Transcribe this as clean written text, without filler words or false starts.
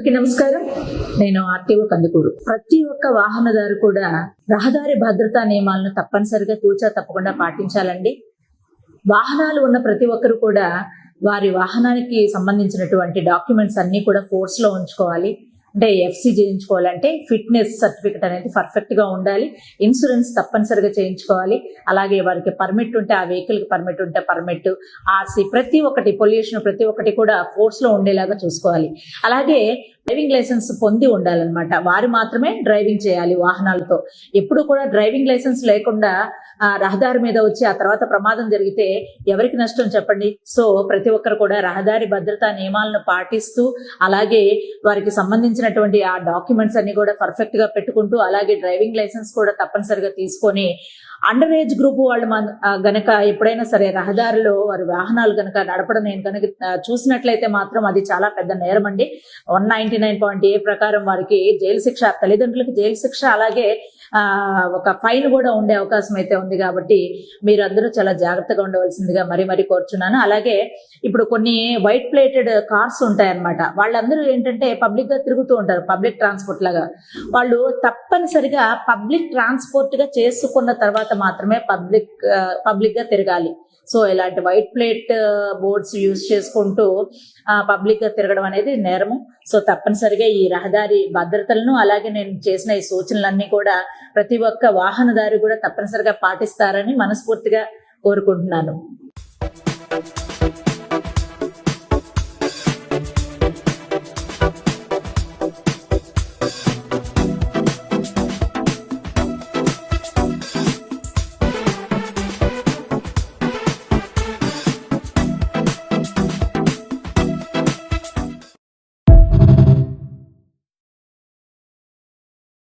నమస్కారం. నేను ఆర్టీఓ కందుకూరు. ప్రతి ఒక్క వాహనదారు కూడా రహదారి భద్రతా నియమాలను తప్పనిసరిగా తూచా తప్పకుండా పాటించాలండి. వాహనాలు ఉన్న ప్రతి ఒక్కరు కూడా వారి వాహనానికి సంబంధించినటువంటి డాక్యుమెంట్స్ అన్ని కూడా ఫోర్స్ లో ఉంచుకోవాలి. అంటే ఎఫ్సి చేయించుకోవాలంటే ఫిట్నెస్ సర్టిఫికెట్ అనేది పర్ఫెక్ట్ గా ఉండాలి. ఇన్సూరెన్స్ తప్పనిసరిగా చేయించుకోవాలి. అలాగే వారికి పర్మిట్ ఉంటే ఆ వెహికల్ కి పర్మిట్ ఉంటే పర్మిట్, ఆర్సీ ప్రతి ఒక్కటి, పొల్యూషన్ ప్రతి ఒక్కటి కూడా ఫోర్స్ లో ఉండేలాగా చూసుకోవాలి. అలాగే డ్రైవింగ్ లైసెన్స్ పొంది ఉండాలన్నమాట. వారు మాత్రమే డ్రైవింగ్ చేయాలి వాహనాలతో. ఎప్పుడు కూడా డ్రైవింగ్ లైసెన్స్ లేకుండా రహదారి మీద వచ్చి ఆ తర్వాత ప్రమాదం జరిగితే ఎవరికి నష్టం చెప్పండి? సో ప్రతి ఒక్కరు కూడా రహదారి భద్రతా నియమాలను పాటిస్తూ, అలాగే వారికి సంబంధించినటువంటి ఆ డాక్యుమెంట్స్ అన్ని కూడా పర్ఫెక్ట్ గా పెట్టుకుంటూ, అలాగే డ్రైవింగ్ లైసెన్స్ కూడా తప్పనిసరిగా తీసుకొని, అండర్ ఏజ్ గ్రూప్ వాళ్ళు గనక ఎప్పుడైనా సరే రహదారిలో వారి వాహనాలు గనక నడపడం నేను కనుక చూసినట్లయితే మాత్రం అది చాలా పెద్ద నేరం అండి. 199.A ప్రకారం వారికి జైలు శిక్ష, తల్లిదండ్రులకు జైలు శిక్ష, అలాగే ఒక ఫైన్ కూడా ఉండే అవకాశం అయితే ఉంది. కాబట్టి మీరందరూ చాలా జాగ్రత్తగా ఉండవలసిందిగా మరీ కోరుచున్నాను. అలాగే ఇప్పుడు కొన్ని వైట్ ప్లేటెడ్ కార్స్ ఉంటాయన్నమాట. వాళ్ళందరూ ఏంటంటే పబ్లిక్ గా తిరుగుతూ ఉంటారు, పబ్లిక్ ట్రాన్స్పోర్ట్ లాగా. వాళ్ళు తప్పనిసరిగా పబ్లిక్ ట్రాన్స్పోర్ట్ గా చేసుకున్న తర్వాత మాత్రమే పబ్లిక్ గా తిరగాలి. సో ఇలాంటి వైట్ ప్లేట్ బోర్డ్స్ యూజ్ చేసుకుంటూ పబ్లిక్ గా తిరగడం అనేది నేరము. సో తప్పనిసరిగా ఈ రహదారి భద్రతలను, అలాగే నేను చేసిన ఈ సూచనలన్నీ కూడా ప్రతి ఒక్క వాహనదారు కూడా తప్పనిసరిగా పాటిస్తారని మనస్ఫూర్తిగా కోరుకుంటున్నాను.